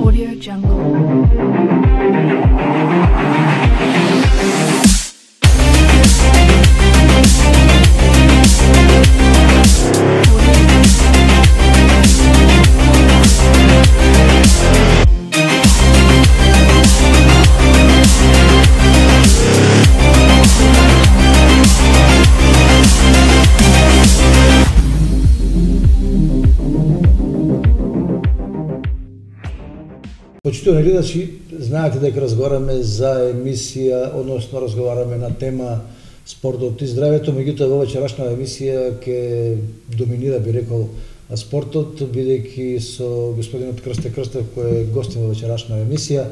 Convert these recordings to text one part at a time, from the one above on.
Audio Jungle. Почитувани гледачи, знаете дека разговараме за емисија, односно разговараме на тема спортот и здравјето, меѓутоа во вечерашна емисија ќе доминира, би рекол, спортот, бидејќи со господинот Крсте Крстев кој е гостин во вечерашна емисија,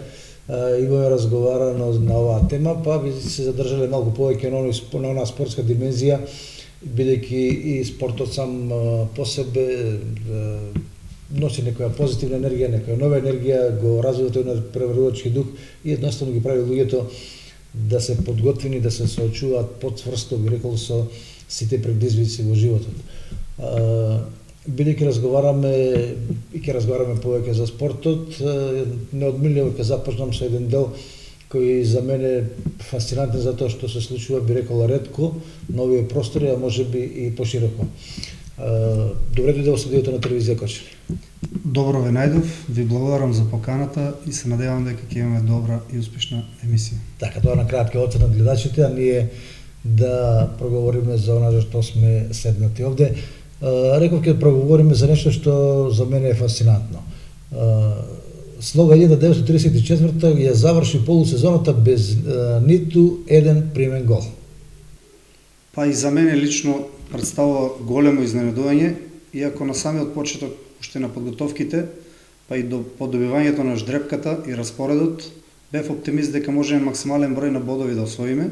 имаме разговарано на оваа тема, па би се задржале малку повеќе на онаа спортска димензија, бидејќи и спортот сам по себе носи некоја позитивна енергија, некоја нова енергија, го развива тој преварувачки дух и едноставно ги прави луѓето да се подготвени, да се соочуваат потврсто, би рекол, со сите предизвици во животот. Бидејќи разговараме и ќе разговараме повеќе за спортот, неодминливо ќе започнам со еден дел кој за мене е фасцинантен затоа што се случува, би рекол, ретко на овие простори, а можеби и пошироко. Добре дојде во студиото на телевизија Кочани. Добро ве најдов, ви благодарам за поканата и се надевам дека ќе имаме добра и успешна емисија. Така, тоа на крајот ќе оценат гледачите, а ние да проговориме за она што сме седнати овде. Реков ќе проговориме за нешто што за мене е фасцинантно. Слога 1934 ја заврши полусезоната без ниту еден примен гол. Па и за мене лично представува големо изненадување, иако на самиот почеток уште на подготовките, па и до подобивањето на ждрепката и распоредот, бев оптимист дека можеме максимален број на бодови да освоиме.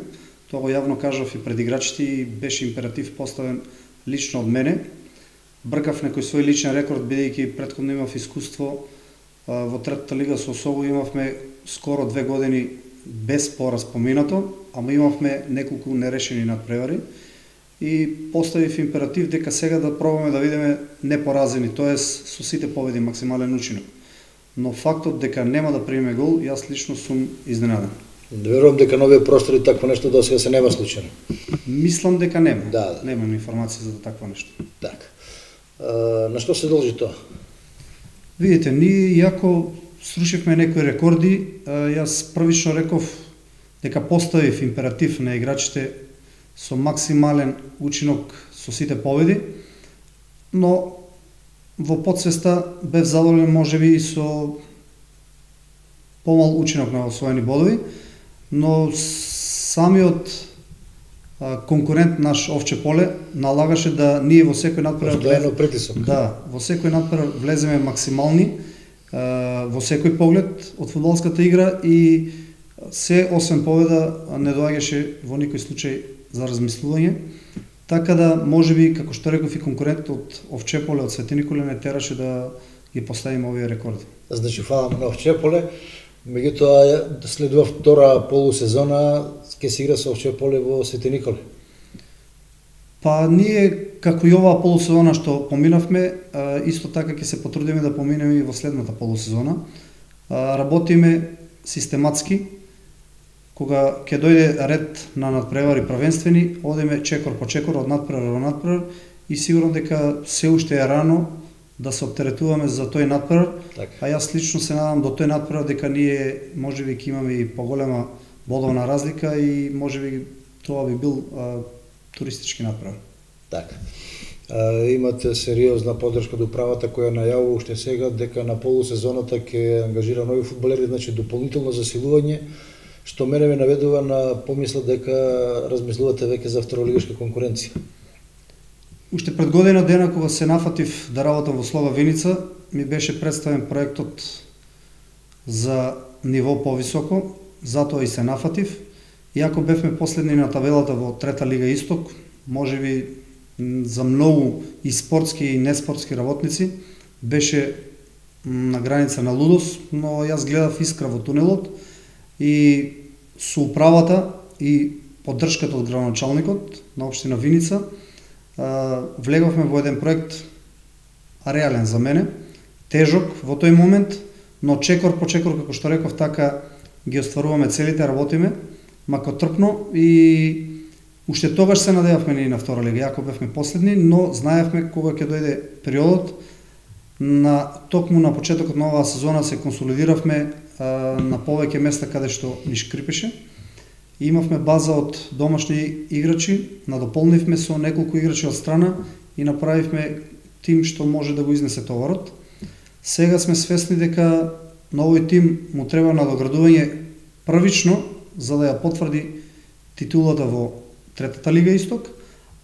Тоа го јавно кажав и пред играчите и беше императив поставен лично од мене. Бркав некој свој личен рекорд, бидејќи претходно имав искуство во третата лига со Осово, имавме скоро 2 години без пораз поминато, ама имавме неколку нерешени надпревари. И поставив императив дека сега да пробаме да видиме непоразени, тоест со сите победи максимален учинок. Но фактот дека нема да примеме гол, јас лично сум изненаден. Верувам дека на овие простори такво нешто до сега се нема случено. Мислам дека нема. Да. Немам информација за такво нешто. Така. На што се должи тоа? Видите, ние иако срушивме некои рекорди, јас првично реков дека поставив императив на играчите со максимален учинок со сите победи, но во подсвеста бев задоволен можеби и со помал учинок на освоени бодови, но самиот конкурент наш Овче поле налагаше да ние во секој надпревар во секој надпревар влеземе максимални во секој поглед од фудбалската игра и се освен победа не доаѓаше во никој случај за размислување, така да можеби, како што реков, и конкурент од Овче поле, од Свети Николе не тераше да ги поставиме овие рекорди. Значи, фалам на Овче поле, меѓутоа следува втора полусезона, ќе се игра со Овче поле во Свети Николе. Па ние, како и оваа полусезона што поминавме, исто така ќе се потрудиме да поминеме и во следната полусезона. Работиме систематски, кога ќе дојде ред на надпревари првенствени, одиме чекор по чекор, од надпревар во надпревар и сигурно дека се уште е рано да се оптеретуваме за тој надпревар, а јас лично се надам до тој надпревар дека ние можеби ќе имаме и поголема бодовна разлика и можеби тоа би бил туристички надпревар. Така. Имате сериозна поддршка од управата која најавува уште сега дека на полусезоната ќе ангажира нови фудбалери, значи дополнително засилување, што мене ме наведува на помисла дека размислувате веќе за второлигашка конкуренција. Уште пред година дена кога се нафатив да работам во Слога Виница, ми беше представен проектот за ниво повисоко, затоа и се нафатив. Иако бевме последни на табелата во Трета лига Исток, можеби за многу и спортски и неспортски работници беше на граница на лудост, но јас гледав искра во тунелот и со управата и поддршката од градоначалникот на општина Виница влегавме во еден проект реален за мене, тежок во тој момент, но чекор по чекор, како што реков, така ги остваруваме целите, работиме, макотрпно и уште тогаш се надевавме ние на втора лига, јако бевме последни, но знаевме кога ќе дојде периодот, токму на почетокот на оваа сезона се консолидиравме на повеќе места каде што ни шкрипеше. Имавме база од домашни играчи, надополнивме со неколку играчи од страна и направивме тим што може да го изнесе товарот. Сега сме свесни дека на овој тим му треба надоградување првично за да ја потврди титулата во третата лига Исток,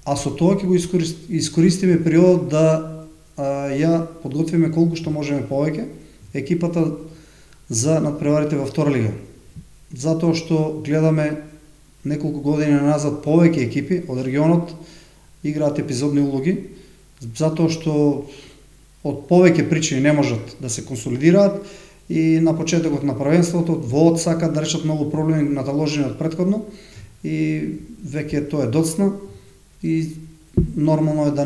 а со тоа ќе го искористиме периодот да ја подготвиме колку што можеме повеќе екипата за надпреварите во втора лига. Затоа што гледаме неколку години назад повеќе екипи од регионот играат епизодни улоги, затоа што од повеќе причини не можат да се консолидираат и на почетокот на првенството во сакаат да решат многу проблеми наталожени од претходно и веќе тоа е доцна и нормално е да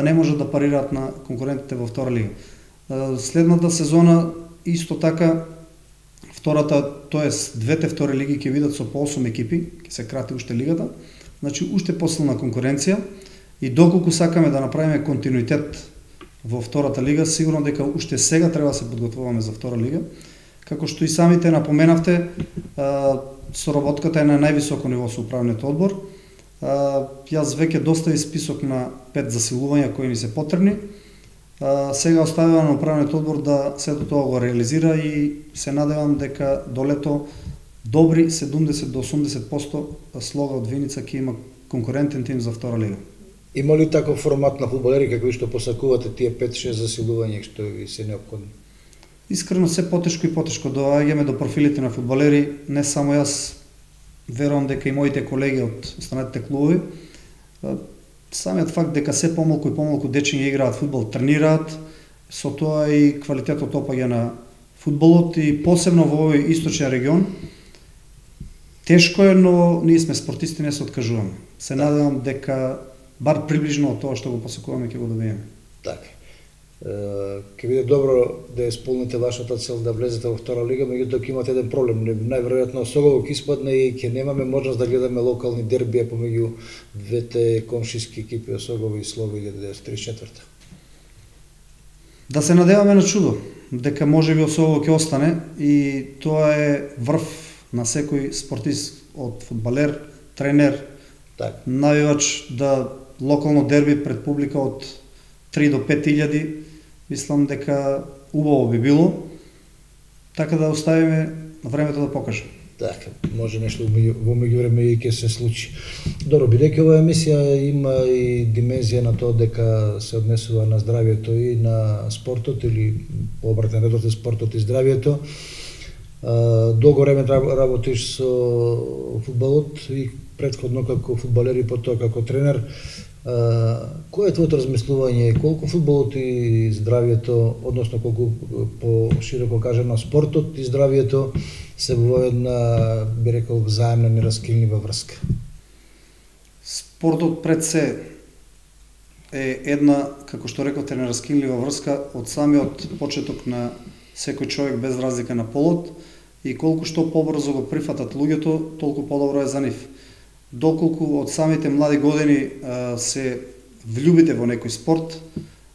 не можат да парираат на конкурентите во втора лига. Следната сезона исто така втората, тоест двете втори лиги ќе видат со по 8 екипи, ќе се крати уште лигата, значи уште посилна конкуренција и доколку сакаме да направиме континуитет во втората лига, сигурно дека уште сега треба да се подготвуваме за втора лига. Како што и самите напоменавте, соработката е на највисоко ниво со управниот одбор. Јас веќе достави список на 5 засилувања кои ни се потребни. Сега оставувам на управниот одбор да сето тоа го реализира и се надевам дека до лето добри 70 до 80% слога од Виница ќе има конкурентен тим за втора лига. Има ли таков формат на фудбалери какви што посакувате тие 5-6 засилувања што ви се неопходни? Искрено се потешко и потешко доаѓаме до профилите на фудбалери, не само јас, верувам дека и моите колеги од останатите клубови. Самиот факт дека се помалку и помалку дечиња играат фудбал, тренираат, со тоа и квалитетот опаѓа на фудбалот и посебно во овој источен регион. Тешко е, но ние сме спортисти, не се откажуваме. Се надевам дека бар приближно од тоа што го посакуваме ќе го добиеме. Така. Ќе биде добро да исполните вашата цел да влезете во втора лига, меѓутоа ќе имате еден проблем. Најверојатно Согово ќе испадне и ќе немаме можност да гледаме локални дербија помеѓу двете комшиски екипи Согово и Слово 1934. Да се надеваме на чудо, дека можеби Согово ќе остане и тоа е врв на секој спортист од фудбалер, тренер, навивач да локално дерби пред публика од 3 до 5.000, мислам дека убаво би било, така да оставиме времето да покаже. Така, може нешто во меѓувреме и ќе се случи. Добро, бидејќи оваа емисија има и димензија на тоа дека се однесува на здравието и на спортот или по обратен редот спортот и здравието. Долго време работиш со фудбалот и претходно како фудбалер и потоа како тренер. Кој е твоето размислување, колку фудбалот и здравието, односно колку по-широко кажано спортот и здравието се во една, би рекол, взаемна нераскинлива врска? Спортот пред се е една, како што рековте, нераскинлива врска од самиот почеток на секој човек без разлика на полот и колку што побрзо го прифатат луѓето, толку подобро е за нив. Доколку од самите млади години се влюбите во некој спорт,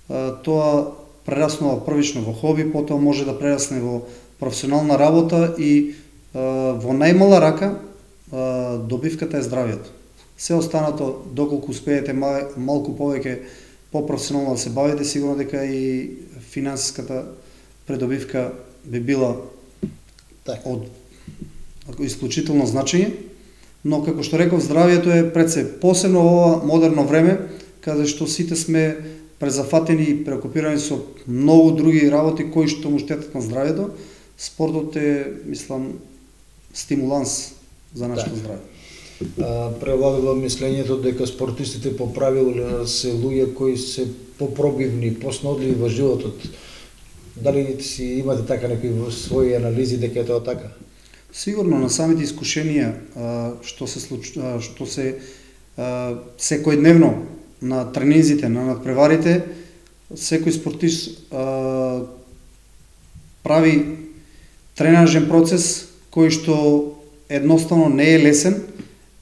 тоа прераснува првично во хоби, потоа може да прерасне во професионална работа и во најмала рака добивката е здравието. Се останато, доколку успеете малку повеќе по-професионално да се бавите, сигурно дека и финансиската придобивка би била од исклучително значење. Но, како што реков, здравието е пред се, посебно во ова модерно време, каде што сите сме презафатени и преокупирани со многу други работи кои што му штетат на здравието. Спортот е, мислам, стимуланс за нашето здраве. Превладува мислењето дека спортистите по правило се луѓе кои се попробивни, поснодливи во животот. Дали си имате така некои своји анализи дека е тоа така? Сигурно на самите искушенија што се секојдневно на тренинзите, на надпреварите, секој спортист прави тренажен процес кој што едноставно не е лесен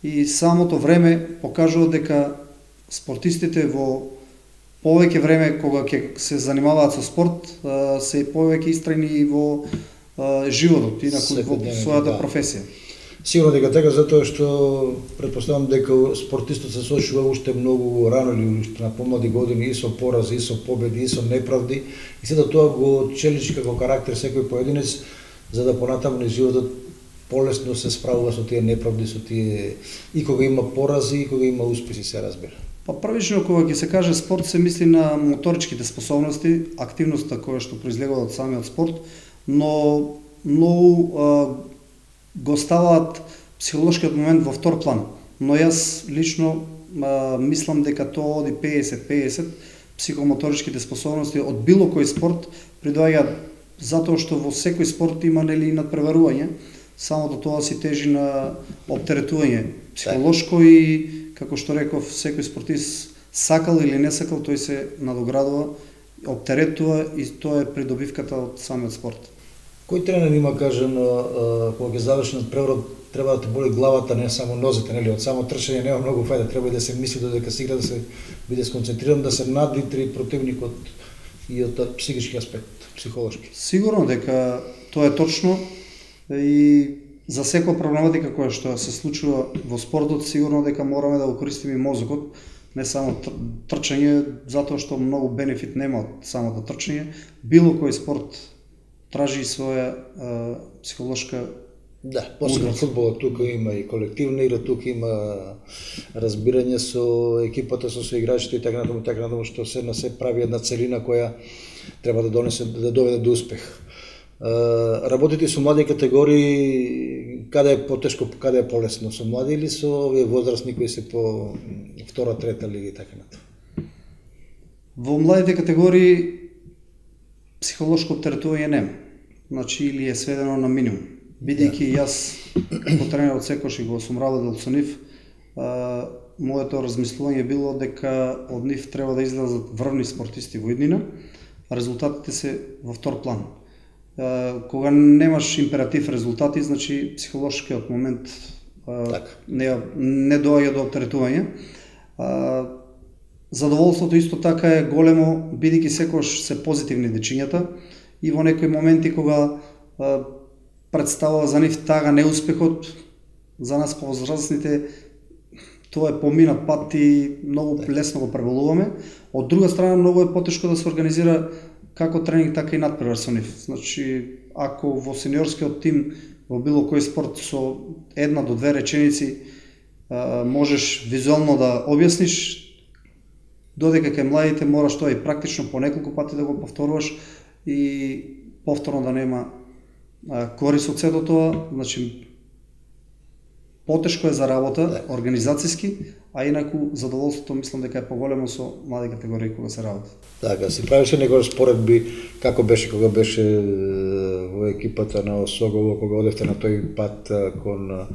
и самото време покажува дека спортистите во повеќе време кога ќе се занимаваат со спорт се повеќе истрајни и во животот, инаку во својата професија. Сигурно дека така, затоа што претпоставам дека спортистот се соочува уште многу рано или уште на помлади години и со порази, и со победи, и со неправди, и сето тоа го челичи како карактер секој поединец, за да понатаму низ животот полесно се справува со тие неправди, со тие и кога има порази, и кога има успеси, се разбира. Па првично кога ќе се каже спорт се мисли на моторичките способности, активноста која што произлегува од самиот спорт, но многу го ставаат психолошкиот момент во втор план. Но јас лично мислам дека тоа оди 50-50, психомоторичките способности од било кој спорт придоаѓаат затоа што во секој спорт има нели надпреварување, само до тоа си тежи на оптеретување психолошко и како што реков, секој спортист сакал или не сакал, тој се надоградува, оптеретува и тоа е придобивката од самиот спорт. Кој тренер има кажано кога ќе заврши надпреварот треба да те боли главата, не само нозете, нели? Од само трчање нема многу фајда, треба и да се мисли додека се игра, да се биде сконцентриран, да се надвитри противникот и од психички аспект, психолошки. Сигурно дека тоа е точно и за секоја проблематика која што се случува во спортот, сигурно дека мораме да го користиме и мозокот, не само трчање, затоа што многу бенефит нема од самото трчање. Било кој спорт тражи своја психолошка. Да, посебно фудбалот, тука има и колективна игра, тука има разбирање со екипата, со соиграчите и така натаму, што се на се прави една целина која треба да донесе, да доведе до успех. Работите со млади категории, каде е потешко, каде е полесно, со млади или со овие возрастни кои се по втора, трета лига и така натаму? Во младите категории психолошко оптеретување нема. Значи или е сведено на минимум. Бидејќи јас како тренер од секојаш и го сум работел со нив, моето размислување било дека од нив треба да излезат врвни спортисти во иднина, а резултатите се во втор план. Кога немаш императив резултати, значи психолошкиот момент не доаѓа до оптеретување. Задоволството исто така е големо, бидејќи секогаш се позитивни дечињата и во некои моменти кога представува за нив тага неуспехот, за нас повозрастните тоа е поминат пат и многу лесно го преболуваме. Од друга страна, многу е потешко да се организира како тренинг, така и надпревар со нив. Значи, ако во сениорскиот тим во било кој спорт со една до две реченици можеш визуално да објасниш, додека кај младите мораш тоа и практично по неколку пати да го повторуваш и повторно да нема корис од сето тоа, значи потешко е за работа, организацијски, а инаку задоволството мислам дека е поголемо со млади категории кога се работи. Така, си правише некој споредби како беше кога беше во екипата на Осогово, кога одевте на тој пат кон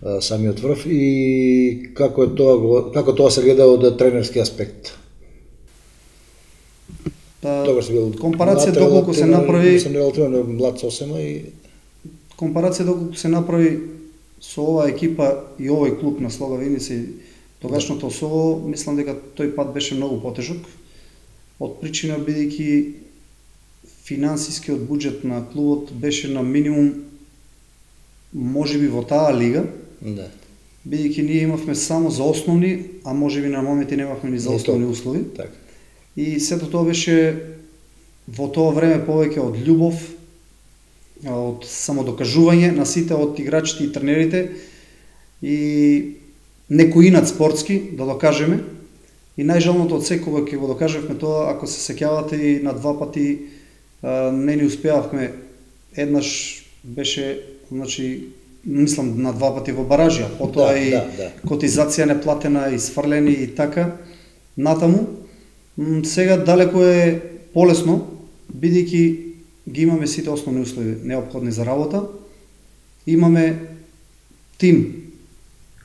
самиот врв и како тоа се гледа од тренерски аспект? Компарација доколку се направи, сум релативно млад сосема и компарација доколку се направи со оваа екипа и овој клуб на Слога Виница и тогашното Осово, мислам дека тој пат беше многу потежок, од причина бидејќи финансискиот буџет на клубот беше на минимум можеби во таа лига. Да. Бидејќи ние имавме само за основни, а можеби на моменти немавме ни за основни услови. Така. И сето тоа беше во тоа време повеќе од љубов, од самодокажување на сите од играчите и тренерите и некој инат спортски да докажеме. И најжалното од се кога ќе го докажевме тоа, ако се сеќавате и на два пати не ни успеавме. Еднаш беше, значи, мислам на два пати во баражија, потоа и котизација неплатена и сфрлени и така натаму. Сега далеко е полесно, бидејќи ги имаме сите основни услови неопходни за работа. Имаме тим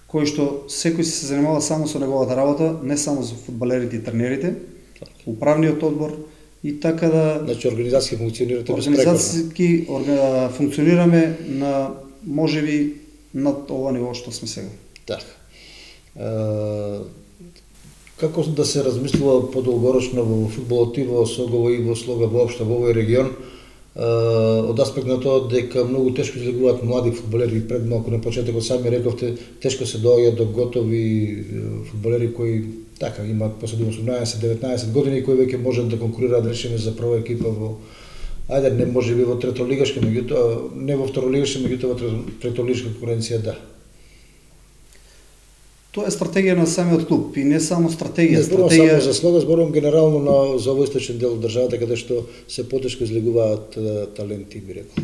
кој што секој се занимава само со неговата работа, не само за фудбалерите и тренерите, управниот одбор, и така да Значи организацијски функционирате безпрекорно. организацијски функционираме на можеби над ова ниво што сме сега. Така. Како да се размислува подолгорочно во фудбалот и во Согово и во Слога воопшто во овој регион, од аспект на тоа дека многу тешко излегуваат млади фудбалери, пред малку на почетокот сами рековте, тешко се доаѓа до готови фудбалери кои така имаат посебно 18-19 години кои веќе можат да конкурираат речеме за прва екипа во ајде не можеби во третолигашка, меѓутоа не во второлигашка, меѓутоа во третолигашка конкуренција да. Тоа е стратегија на самиот клуб и не само стратегија, Не зборувам само за Слога, зборувам генерално за овој источен дел од државата каде што се потешко излегуваат таленти, би рекол.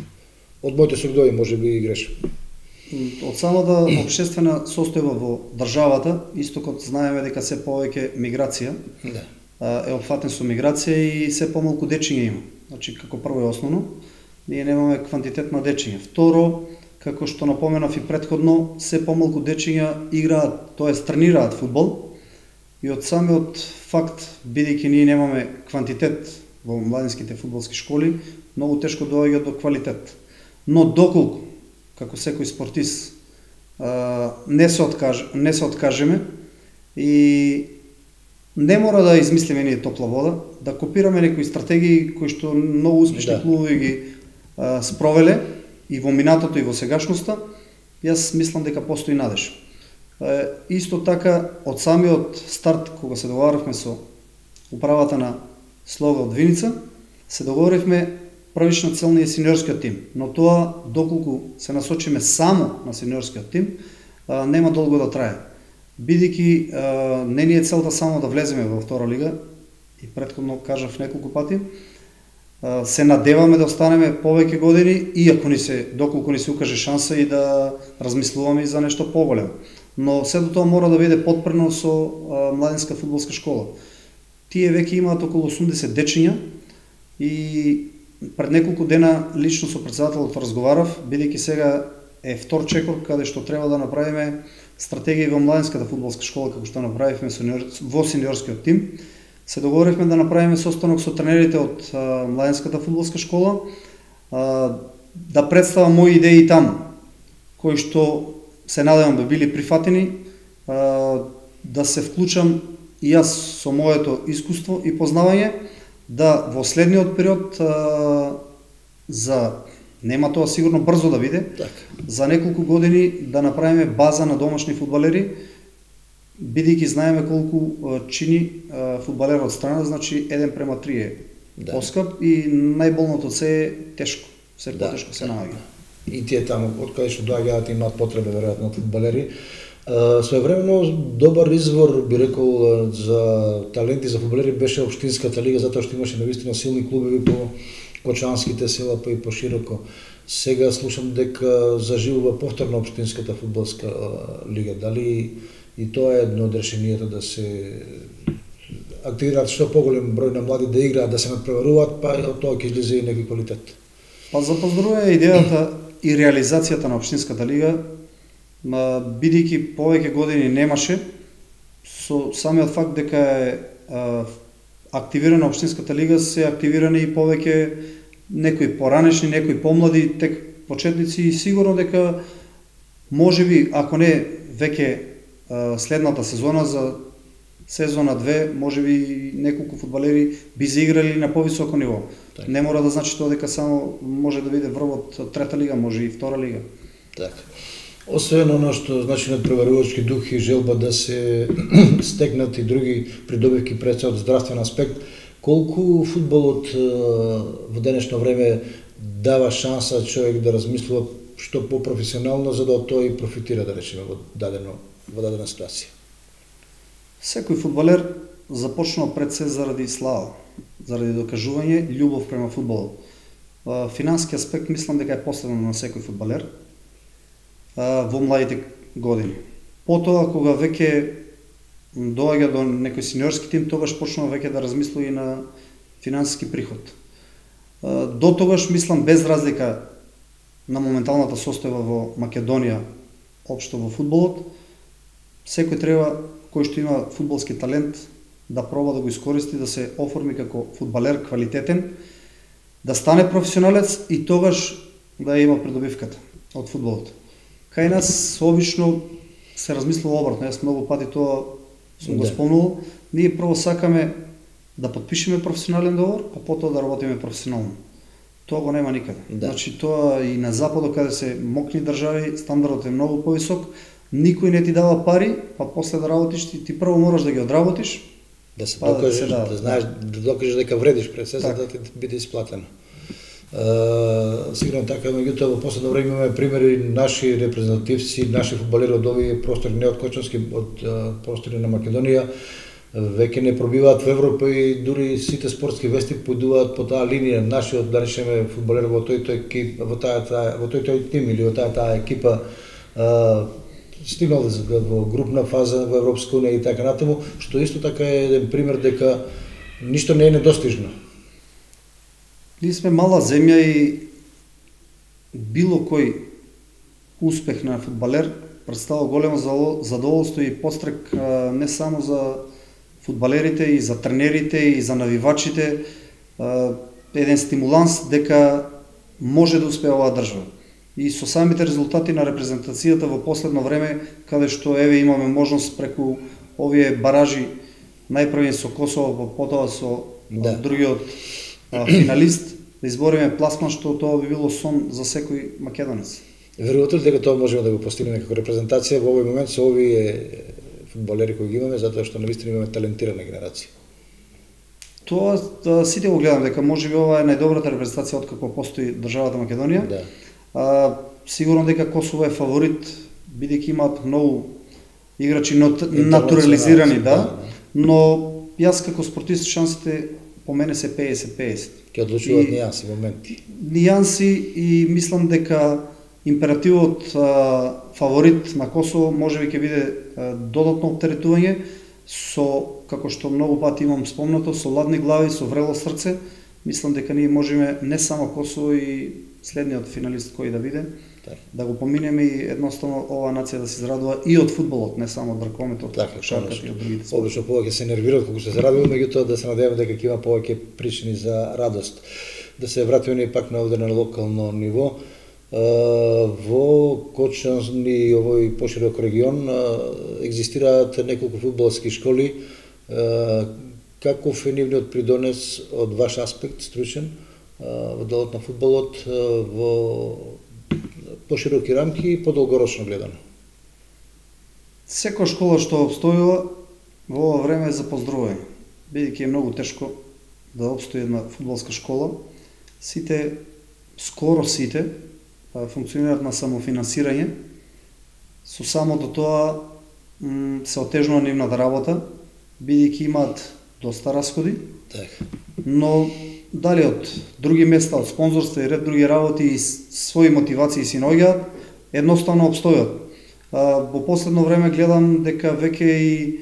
Од моите согледања можеби и грешам. Од самата општествена состојба во државата, истокот знаеме дека се повеќе миграција, е опфатен со миграција и се помалку дечиња има. Значи, како прво и основно, ние немаме квантитет на дечиња. Второ, како што напоменав и претходно, се помалку дечиња играат, тоест тренираат фудбал и од самиот факт, бидејќи ние немаме квантитет во младинските фудбалски школи, многу тешко доаѓа до квалитет. Но доколку, како секој спортист, не се откажеме и не мора да измислиме ние топла вода, да копираме некои стратегии кои што многу успешни клубови ги спровеле и во минатото и во сегашноста, јас мислам дека постои надеж. Исто така, од самиот старт, кога се договаравме со управата на Слога од Виница, се договоривме првична цел ни е сениорскиот тим, но тоа, доколку се насочиме само на сениорскиот тим, нема долго да трае. Бидејќи не ни е целта само да влеземе во втора лига, и претходно кажав неколку пати, се надеваме да останеме повеќе години, иако доколку ни се укаже шанса и да размислуваме и за нешто поголемо. Но сето тоа мора да биде потпрено со младинска фудбалска школа. Тие веќе имаат околу 80 дечиња и пред неколку дена лично со претседателот разговарав, бидејќи сега е втор чекор каде што треба да направиме стратегија во младинската фудбалска школа, како што направивме во сениорскиот тим. Се договоривме да направиме состанок со тренерите од младинската фудбалска школа, да представам мои идеи таму, кои што се надевам да били прифатени, да се вклучам и јас со моето искуство и познавање, да во следниот период нема тоа сигурно брзо да биде, за неколку години да направиме база на домашни фудбалери, бидејќи знаеме колку чини фудбалер од страна, значи 1:3 е поскап и најболното се е тешко, се потешко се наоѓа. И тие таму од каде што доаѓаат имаат потреба веројатно фудбалери. Своевремено добар извор би рекол за таленти за фудбалери беше општинската лига, затоа што имаше навистина силни клубови по кочанските села па и пошироко. Сега слушам дека заживува повторно општинската фудбалска лига. Дали и тоа е едно од решенијата да се активираат што поголем број на млади да играат, да се надпреваруваат, па од тоа ќе излезе и некој квалитет. Па за поздравување идејата и реализацијата на општинската лига, бидејќи повеќе години немаше, со самиот факт дека е активирана општинската лига, се активирани и повеќе некои поранешни, некои помлади, тек почетници и сигурно дека можеби, ако не веќе следната сезона, за сезона 2, можеби неколку фудбалери би заиграли на повисоко ниво. Так. Не мора да значи тоа дека само може да биде врвот трета лига, може и втора лига. Така. Освен оно што значи надпреварувачки дух и желба да се стекнат и други придобивки пред од здравствен аспект, колку фудбалот во денешно време дава шанса човек да размислува што по-професионално за да тој профитира, да речеме, во дадена ситуација? Секој фудбалер започнал пред се заради слава, заради докажување, љубов према фудбалот. Финански аспект мислам дека е последно на секој фудбалер во младите години. Потоа, кога веќе доаѓа до некој сениорски тим, тогаш почнува веќе да размислува и на финансиски приход. До тогаш, мислам, без разлика на моменталната состојба во Македонија, општо во фудбалот, секој треба, кој што има фудбалски талент, да проба да го искористи, да се оформи како фудбалер квалитетен, да стане професионалец и тогаш да има придобивката од фудбалот. Кај нас обично се размислува обратно, јас многу пати тоа сум го спомнувал, ние прво сакаме да потпишеме професионален договор, а потоа да работиме професионално. Тоа го нема никаде. Да. Значи тоа и на западот каде се мокни држави, стандардот е многу повисок, никој не ти дава пари, па после да работиш ти прво мораш да ги одработиш. Да се Па да докажеш, се дава, да знаеш, да докажеш дека вредиш пред се, за да ти биде исплатено. Сигурно така, меѓутоа во последно време имаме примери наши репрезентативци, наши фудбалери од овие простори, не од Кочански, од простори на Македонија, веќе не пробиваат во Европа и дури сите спортски вести појдуваат по таа линија. Нашиот, да речеме, фудбалер во тој тим или во таа екипа стигнал во групна фаза во Европска унија и така натаму, што исто така е еден пример дека ништо не е недостижно. Ние сме мала земја и било кој успех на фудбалер представува големо задоволство и подстрек не само за фудбалерите, и за тренерите, и за навивачите, еден стимуланс дека може да успее оваа држава. И со самите резултати на репрезентацијата во последно време, каде што еве имаме можност преку овие баражи, најпрви со Косово, па потоа со другиот финалист, да избориме пласман, што тоа би било сон за секој македонец. Верувате ли дека тоа можеме да го постигнеме како репрезентација во овој момент со овие фудбалери кои ги имаме, затоа што навистина имаме талентирана генерација? Тоа сите го гледам дека можеби ова е најдобрата репрезентација откако постои државата Македонија. Да. Сигурно дека Косово е фаворит, бидејќи имаат многу играчи натурализирани, да, но јас како спортист шансите по мене се 50-50. Ке одлучуваат нијанси моменти. Нијанси и мислам дека императивот фаворит на Косово можеби ќе биде додатно оптеретување со, како што многу пати имам спомнато, со ладни глави, со врело срце. Мислам дека ние можеме не само Косово и следниот финалист кој да биде, да го поминеме и едноставно оваа нација да се израдува и од фудбалот, не само од ракометот, кошарката и од другите спорти. Обично повеќе се нервираат кога се зарадува, меѓутоа да се надеваме дека ќе има повеќе причини за радост. Да се вратиме ние пак на овде на локално ниво. Во Кочан и овој поширок регион екзистираат неколку фудбалски школи. Каков е нивниот придонес од ваш аспект, стручен, во делот на фудбалот, во пошироки рамки и подолгорочно гледано? Секоја школа што обстојува во ова време е за поздрување, бидејќи е многу тешко да обстои една фудбалска школа. Сите, скоро сите, функционираат на самофинансирање. Со самото тоа се отежнува нивната работа, бидејќи имаат доста расходи, но дали од други места, од спонзорства и ред други работи и своји мотивации си наоѓаат, едноставно обстојат. Во последно време гледам дека веќе и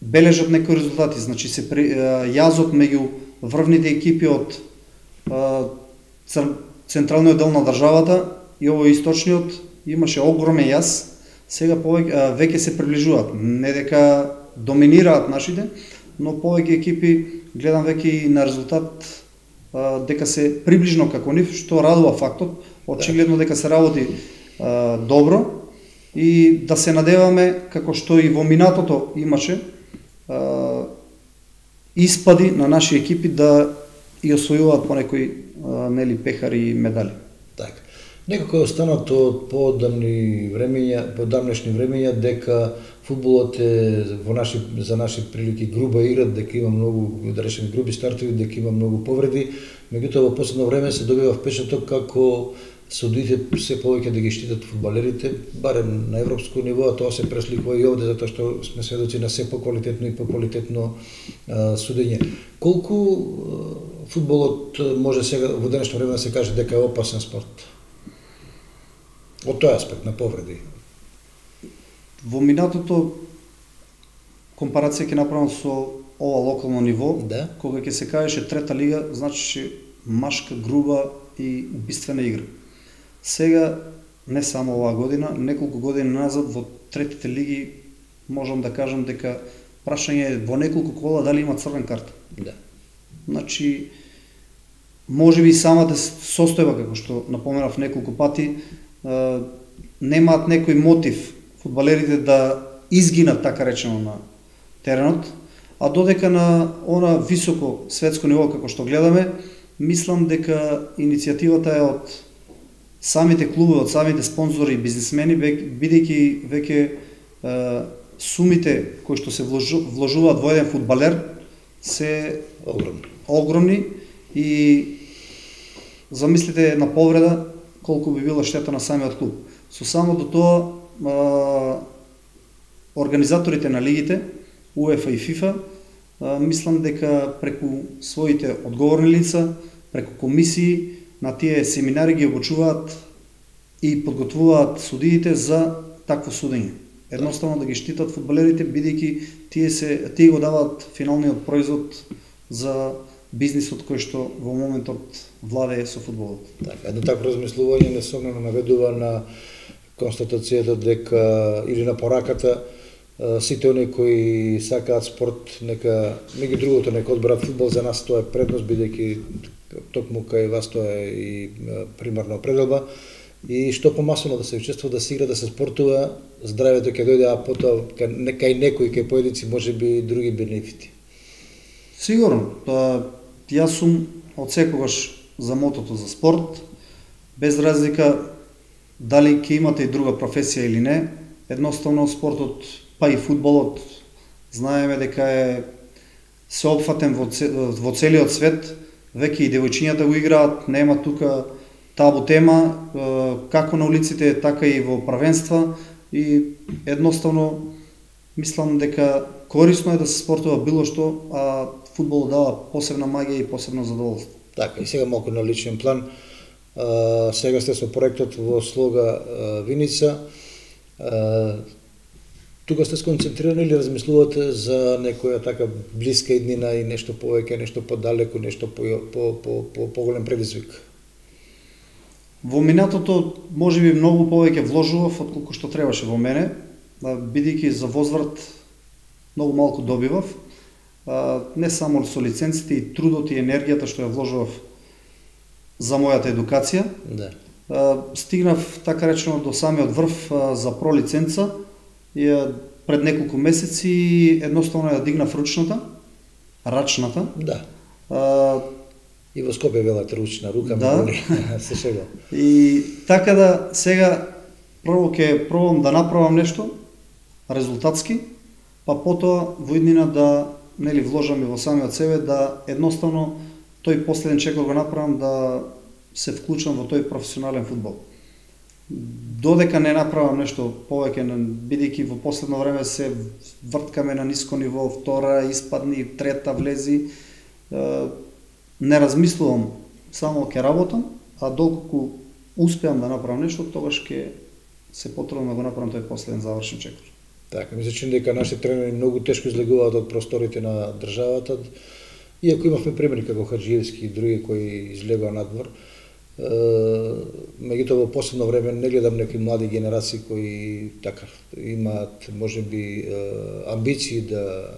бележат некои резултати, значи се јазот меѓу врвните екипи од централниот дел на државата и овој источниот имаше огромен јаз, сега веќе се приближуваат, не дека доминираат нашите, но повеќе екипи гледам веќе и на резултат дека се приближно како нив, што радува фактот, очигледно дека се работи добро и да се надеваме, како што и во минатото имаше испади на наши екипи да и освојуваат по некои пехари и медали. Така. Некако е останато од подамнешни времења дека фудбалот е за наши прилики груба игра, дека има многу, да речеме, груби стартови, дека има многу повреди. Меѓутоа во последно време се добива впечаток како судиите се повеќе да ги штитат фудбалерите, барем на европско ниво, а тоа се пресликува и овде затоа што сме сведоци на се поквалитетно и поквалитетно судење. Колку фудбалот може сега во денешно време да се каже дека е опасен спорт? Од тој аспект на повреди. Во минатото компарација ќе направам со ова локално ниво, кога ќе се кажеше трета лига, значи машка, груба и убиствена игра. Сега, не само оваа година, неколку години назад во третите лиги можам да кажам дека прашање е во неколку кола дали има црвен карта. Да. Значи, може би самата состојба, како што напоменав неколку пати, немаат некој мотив фудбалерите да изгинат, така речено, на теренот, а додека на она високо светско ниво како што гледаме, мислам дека иницијативата е од самите клубови, од самите спонзори и бизнисмени, бидејќи веќе сумите кои што се вложуваат во еден фудбалер се огромни и замислите една повреда колку би била штета на самиот клуб. Со самото тоа организаторите на лигите, УЕФА и ФИФА, мислам дека преку своите одговорни лица, преку комисии, на тие семинари ги обучуваат и подготвуваат судиите за такво судење. Едноставно да ги штитат фудбалерите, бидејќи тие го даваат финалниот производ за бизнисот кој што во моментот владее со фудбалот. Така, едно такво размислување несомнено наведува на констатацијата дека или на пораката сите оние кои сакаат спорт, нека меѓу другото нека одберат фудбал, за нас тоа е предност, бидејќи токму кај вас тоа е и примарна определба, и што помасоно да се учествува, да се игра, да се спортува, здравето ќе дојде, а потоа кај некои, кај поединци можеби други бенефити. Сигурно, јас сум од секогаш за мотото за спорт, без разлика дали ќе имате и друга професија или не. Едноставно спортот, па и фудбалот, знаеме дека е сеопфатен во целиот свет, веќе и девојчињата го играат, нема тука табу тема, како на улиците, така и во правенства, и едноставно мислам дека корисно е да се спортува било што, а фудбалот дава посебна магија и посебно задоволство. Така, и сега малку на личен план, сега сте со проектот во Слога Виница, тука сте сконцентрирани или размислувате за некоја така блиска иднина и нешто повеќе, нешто подалеку, нешто поголем предизвик? Во минатото можеби многу повеќе вложував отколку што требаше во мене, бидејќи за возврат многу малку добивав, не само со лиценците, и трудот и енергијата што ја вложував за мојата едукација. Да. Стигнав, така речено, до самиот врв за про лиценца и пред неколку месеци едноставно ја дигнав рачната. Да. И во Скопје велат ручна, рука ми да. боли, се шегам. И така да сега прво ќе пробам да направам нешто резултатски, па потоа во иднина да вложам и во самиот себе, да едноставно тој последен чек го направам, да се вклучам во тој професионален фудбал. Додека не направам нешто повеќе, бидејќи во последно време се врткаме на ниско ниво, втора испадни, трета влези, не размислувам, само ќе работам, а доколку успеам да направам нешто, тогаш ќе се потрудам да го направам тој последен завршен чекор. Така, ми се чини дека нашите тренери многу тешко излегуваат од просторите на државата, иако имавме примери како Хаджиевски и други кои излегува надвор. Меѓутоа во последно време не гледам некои млади генерации кои така имаат можеби амбиции да,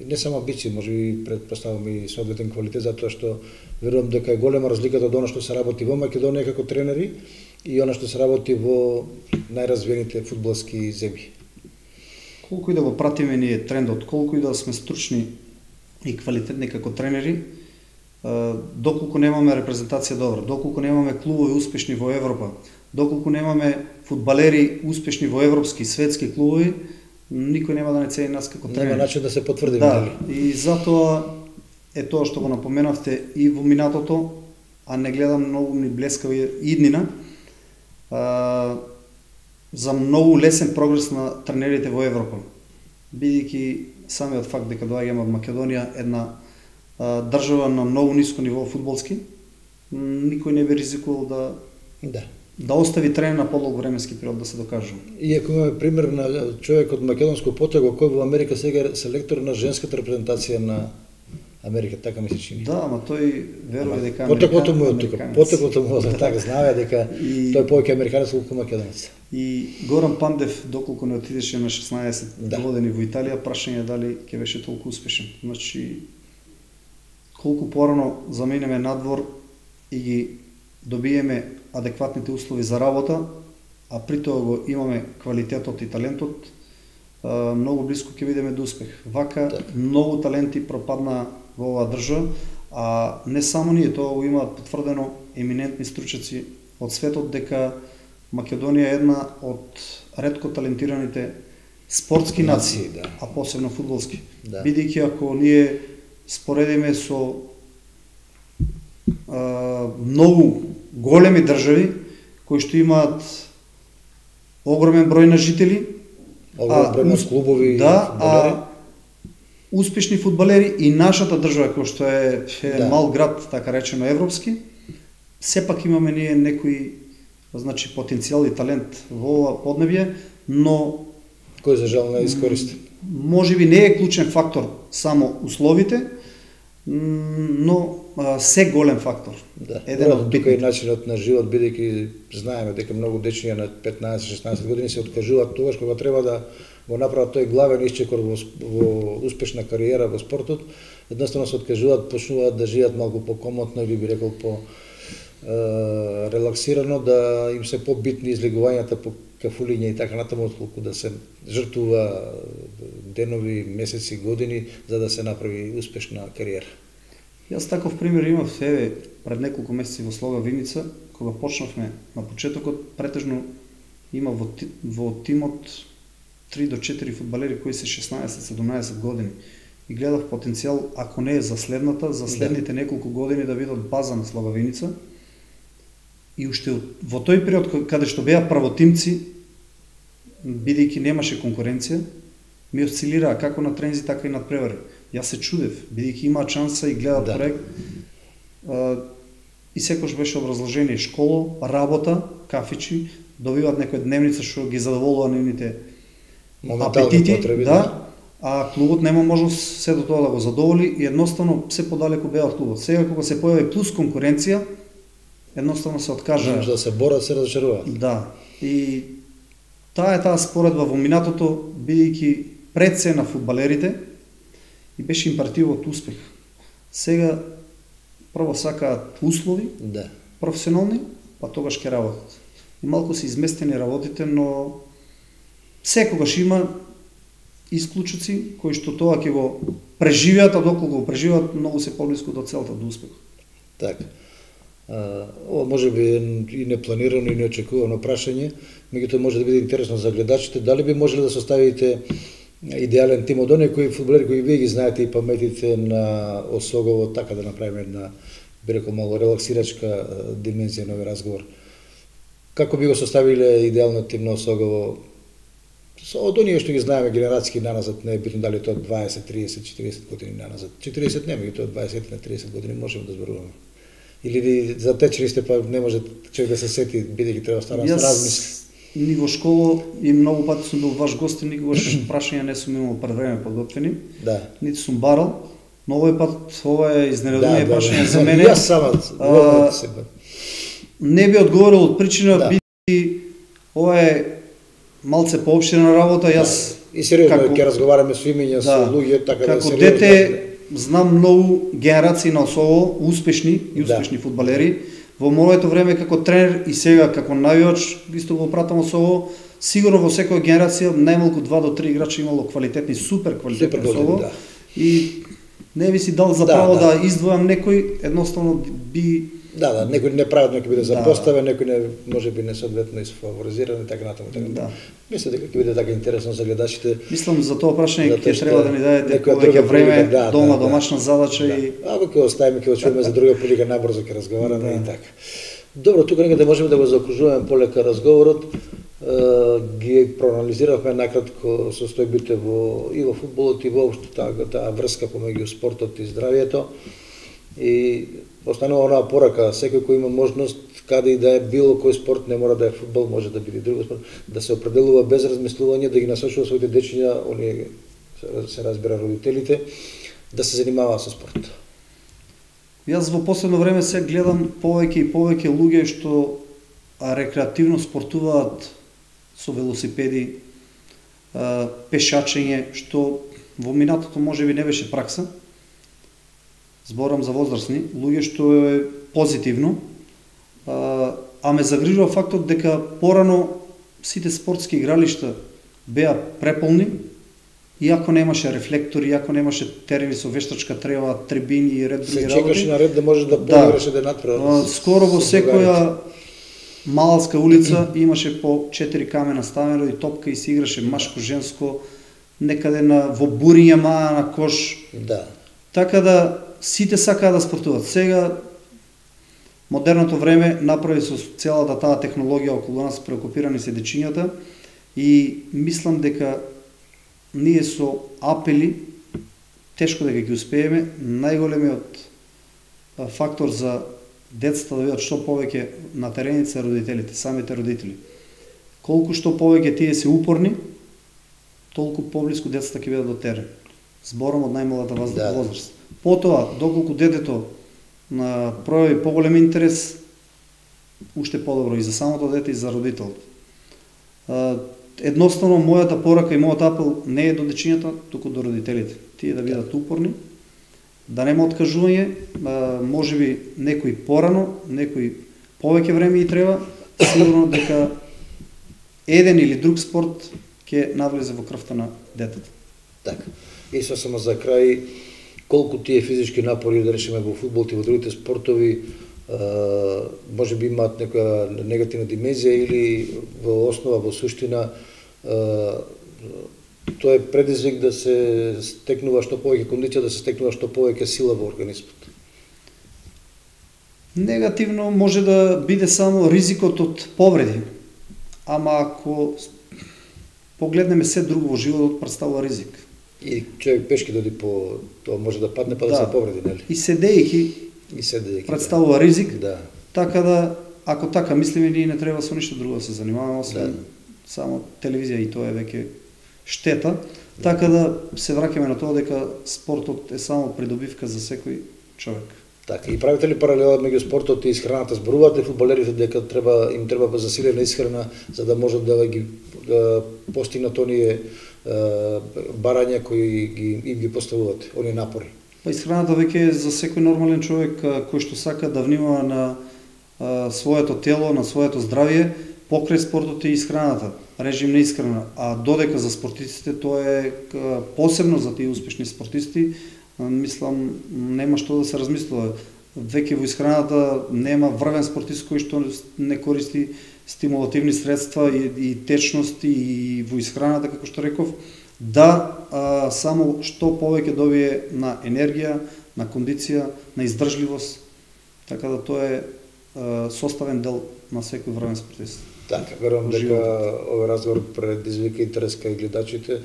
не само амбиции, можеби претпоставам и соодветен квалитет, затоа што верувам дека е голема разликата од она што се работи во Македонија како тренери и она што се работи во најразвиените фудбалски земји. Колку и да го пратиме ние трендот, колку и да сме стручни и квалитетни како тренери, доколку немаме репрезентација добра, доколку немаме клубови успешни во Европа, доколку немаме фудбалери успешни во европски, светски клубови, никој нема да не цени нас како тренери. Нема начин да се потврди. Да, и затоа е тоа што го напоменавте и во минатото, а не гледам многу ни блескави иднина, за многу лесен прогрес на тренерите во Европа. Бидејќи самиот факт дека доаѓаме од Македонија, една држава на многу ниско ниво фудбалски, никој не би ризикувал да остави тренер на подолг временски период да се докажува. И ако имаме пример на човек од македонско потекло кој во Америка сега е селектор на женската репрезентација на Америка, така ми се чини. Да, ама тој верува дека потеклото му е тука, американец. потеклото му е така, знае дека И- тој повеќе американец колку македонец. И Горан Пандев, доколку не отидеше на 16 Да. години во Италија, прашање дали ќе беше толку успешен. Значи, колку порано заменеме надвор и ги добиеме адекватните услови за работа, а при тоа го имаме квалитетот и талентот, многу близко ќе видиме до успех. Вака, многу таленти пропадна во оваа држава, а не само ние, тоа го имаат потврдено еминентни стручаци од светот дека Македонија е една од ретко талентираните спортски нации, Да. а посебно фудбалски. Да. Бидејќи ако ние споредиме со многу големи држави кои што имаат огромен број на жители, Огромен број на клубови, да, фудбалери. успешни фудбалери и нашата држава кој што е Да. мал град, така речено европски, сепак имаме ние некои значи потенцијал и талент во ова поднебје, но Кој за жал не искористи. можеби не е клучен фактор само условите, но се голем фактор. Да. Еден од Тука и битните. начинот на живот, бидејќи знаеме дека многу дечиња на 15-16 години се откажуваат тогаш кога треба да го направат тој главен исчекор во успешна кариера во спортот, едноставно се откажуваат, почнуваат да живеат малку покомотно или би рекол по релаксирано, да им се побитни излегувањата по кафулиња и така натаму, отколку да се жртвува денови, месеци, години за да се направи успешна кариера. Јас таков пример имав пред неколку месеци во Слога Виница, кога почнавме на почетокот, претежно има во тимот 3 до 4 фудбалери кои се 16-17 години. И гледав потенцијал, ако не е за следната, за следните неколку години да бидат база на Слога Виница. И уште во тој период каде што беа правотимци, бидејќи немаше конкуренција, ми осцилираа како на трензи, така и на превари. Јас се чудев, бидејќи имаа шанса и гледат Да. проект. И секојаш беше образложение школа, работа, кафичи, добиваат некоја дневница што ги задоволува нивните Моментални апетити, потреби, да, а клубот нема можност се до тоа да го задоволи и едноставно се подалеку беа од клубот. Сега кога се појави плюс конкуренција, едноставно се откажа. За да се борат, се разочаруваат. Да. И таа споредба во минатото, бидејќи пред се на фудбалерите, и беше императивот успех. Сега прво сакаат услови, Да. професионални, па тогаш ќе работат. И малку се изместени работите, но секогаш има исклучоци кои што тоа ќе го преживеат, а доколку го преживеат, многу се поблиску до целта, до успехот. Така. Ова може би е и непланирано и неочекувано прашање, меѓутоа може да биде интересно за гледачите. Дали би можеле да составите идеален тим од оние кои фудбалери кои вие ги знаете и паметите на Осогово, така да направиме една, би рекол, мало релаксирачка димензија на овој разговор? Како би го составиле идеалниот тим на Осогово? Од оние што ги знаеме генерацијски наназад, не е битно дали тоа 20, 30, 40 години наназад. 40 не, меѓутоа 20 на 30 години можеме да зборуваме. Или затечени сте, па не може човек да се сети, бидејќи треба старан се размисли. Ни во школа и многу пати сум бил ваш гост и никогаш прашања не сум имал пред време подготвени. Да. Ниту сум барал, но овој пат ова е изненадување прашање за И мене. јас сама се Не би одговорил од причина Да. бидејќи ова е малце поопштена работа, јас И сериозно како- ќе разговараме со имиња, со луѓе, така да како сериозно. дете знам многу генерации на Осово, успешни и успешни фудбалери. Во моето време како тренер и сега како навијач, исто го пратам Осово, сигурно во секоја генерација најмалку 2 до 3 играчи имало квалитетни, супер квалитетни Супер Осово. да. И не би си дал за Да, право да. да издвојам некој, едноставно би Да, некој не прави, некој биде Да. запоставен, некој не може би несоодветно изфаворизиран и така натаму. Така. Да. Мислам дека ќе биде така интересно за гледачите. Мислам за тоа прашање Затоа ќе што треба да ни дадете некоја повеќе друга време, прилика, да, дома, да, да. домашна задача Да. и Ако ќе оставиме, ќе очуваме за друга прилика, најбрзо ќе разговараме Да. и така. Добро, тука некаде можеме да го заокружуваме полека разговорот. Ги проанализиравме накратко состојбите и во фудбалот и воопшто таа врска помеѓу спортот и здравието. И останува онаа порака, секој кој има можност, каде и да е било кој спорт, не мора да е фудбал, може да биде друг спорт, да се определува без размислување, да ги насочува своите дечиња, оние се разбира родителите, да се занимава со спорт? Јас во последно време се гледам повеќе и повеќе луѓе што рекреативно спортуваат со велосипеди, пешачење, што во минатото може би не беше пракса. Зборам за возрастни, луѓе што е позитивно, а ме загрижува фактот дека порано сите спортски игралишта беа преполни, иако немаше рефлектори, иако немаше терени со вештачка трева, трибини и ред други Се работи. чекаше на ред да можеш да поиграш еден надпревар. Скоро во секоја малалска улица имаше по 4 камена ставено и топка и се играше машко, женско, некаде во буриња на кош. Да. Така да сите сакаат да спортуваат. Сега модерното време направи со целата таа технологија околу нас, преокупирани се дечињата и мислам дека ние со апели тешко дека ги успееме. Најголемиот фактор за децата да видат што повеќе на терените се родителите, самите родители. Колку што повеќе тие се упорни, толку поблиску децата ќе бидат до терен. Зборам од најмалата возраст. Потоа, доколку детето пројави поголем интерес, уште подобро и за самото дете и за родителот. Едноставно, мојата порака и мојот апел не е до дечињата, туку до родителите. Тие да бидат упорни, да нема откажување, можеби некој порано, некој повеќе време и треба, сигурно дека еден или друг спорт ќе навлезе во крвта на детето. Така. И само за крај, колку тие физички напори, да речеме во фудбалот и во другите спортови, може би имаат некоја негативна димензија или во основа, во суштина, тоа е предизвик да се стекнува што повеќе кондиција, да се стекнува што повеќе сила во организмот. Негативно може да биде само ризикот од повреди, ама ако погледнеме се друго во животот, представува ризик. И човек пешки доди по тоа може да падне па да се повреди, нели? И седејќи представува ризик. Да. Така да, ако така мислиме, ние не треба со ништо друго да се занимаваме, освен само телевизија, и тоа е веќе штета. Така да се враќаме на тоа дека спортот е само придобивка за секој човек. Така, и правите ли паралела меѓу спортот и исхраната? Зборувате фудбалерите дека им треба засилена исхрана за да можат да ги постигнат оние барања кои им ги поставувате, оние напори? Па исхраната веќе е за секој нормален човек кој што сака да внимава на своето тело, на своето здравје, покрај спортот и исхраната, режим на исхрана. А додека за спортистите тоа е посебно за тие успешни спортисти, мислам нема што да се размислува. Веќе во исхраната нема врвен спортист кој што не користи стимулативни средства и течност и во исхраната, како што реков, да само што повеќе добие на енергија, на кондиција, на издржливост, така да тоа е составен дел на секој врвен спортист. Така, верувам дека овој разговор предизвика интерес кај гледачите,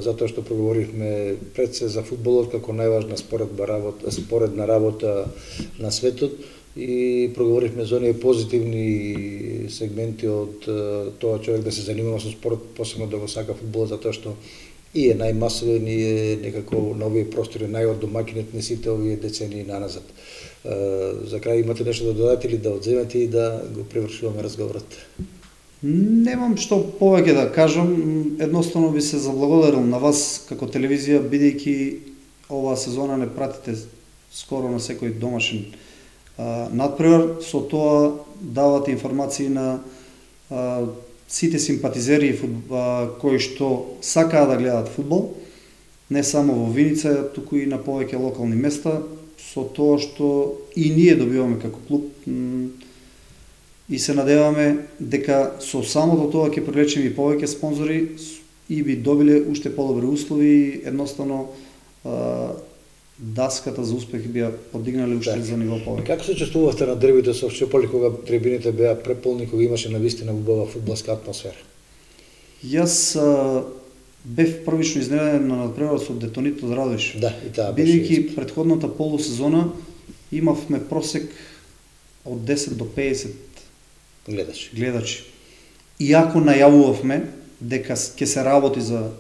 затоа што проговоривме пред се за фудбалот како најважна споредна работа на светот и проговоривме за оние позитивни сегменти од тоа човек да се занимава со спорт, посебно да го сака фудбалот, затоа што и е најмасовен и е некако на овие простори најодомакинет не сите овие децении наназад. За крај имате нешто да додадете или да одземете и да го привршуваме разговорот? Немам што повеќе да кажам, едноставно би се заблагодарил на вас како телевизија, бидејќи оваа сезона не пратите скоро на секој домашен надпревар, со тоа давате информации на сите симпатизери кои што сакаат да гледаат фудбал, не само во Виница, туку и на повеќе локални места, со тоа што и ние добиваме како клуб и се надеваме дека со самото тоа ќе привлечеме и повеќе спонзори и би добиле уште подобри услови и едноставно даската за успех би ја подигнале уште за ниво повеќе. Како се чувствувавте на дербите со Овчеполи кога трибините беа преполни, кога имаше навистина убава фудбалска атмосфера? Јас бев првично изненаден на надпреварот со Детонит од Радовиш. Да, и таа беше. Бидејќи претходната полусезона имавме просек од 10 до 50 гледачи. Иако најавувавме дека ќе се работи за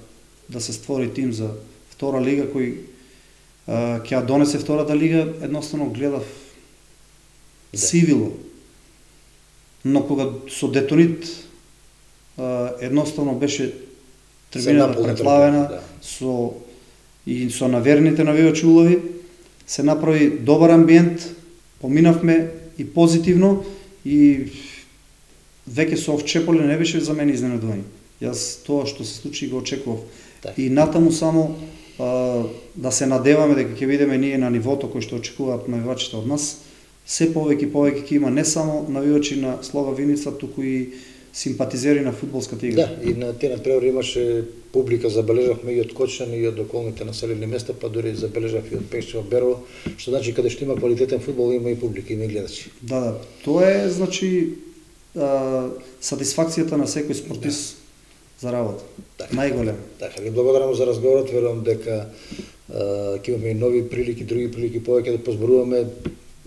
да се створи тим за втора лига кој ќе ја донесе втората лига, едноставно гледав сивило. Но кога со Детонит едноставно беше трибината преплавена, со наверните навивачи улови, се направи добар амбиент, поминавме и позитивно и веќе со Овчеполе не беше за мене изненадување. Јас тоа што се случи го очекував. И натаму само да се надеваме дека ќе видиме ние на нивото кој што очекуваат навивачите од нас, се повеќе и повеќе ќе има не само навивачи на Слога Виница, туку и симпатизери на фудбалската игра. Да, и на тие например имаше публика, забележавме и од Кочани и од околните населени места, па дури забележав и од Пешчево, Берово, што значи каде што има квалитетен фудбал има и публика, има и гледачи. Да, тоа е значи сатисфакцијата на секој спортист за работа. Најголем. Така, ви благодарам за разговорот, верувам дека ќе имаме и нови прилики, други прилики повеќе да позборуваме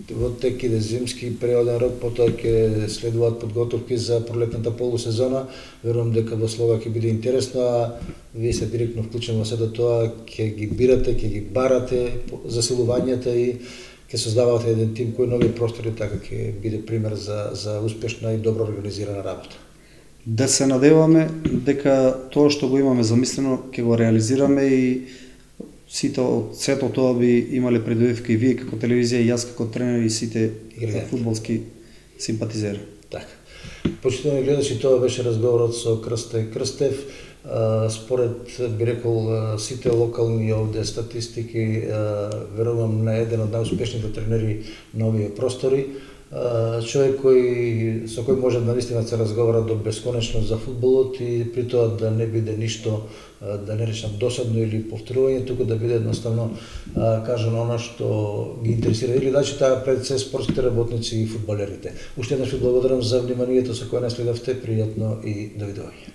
во тек иде зимски периоден рок, потоа ќе следуваат подготовки за пролетната полусезона. Верувам дека во Слога ќе биде интересно, а вие се директно вклучени во седо тоа, ќе ги бирате, ќе ги барате засилувањата и ќе создавате еден тим кој нови простори, така ќе биде пример за успешна и добро организирана работа. Да се надеваме дека тоа што го имаме замислено ќе го реализираме и сето тоа би имале предвидивка и вие како телевизија и јас како тренер и сите фудбалски симпатизери. Така. Почитувани гледачи, тоа беше разговорот со Крсте Крстев. Според, би рекол, сите локални овде статистики, верувам на еден од најуспешните тренери на овие простори. Човек со кој може наистина да се разговара до бесконечно за фудбалот и при тоа да не биде ништо, да не речам досадно или повторување, туку да биде едноставно кажано она што ги интересира или гледачите, пред се спортските работници и фудбалерите. Уште еднаш ви благодарам за вниманието со кое нас следевте, пријатно и довидување.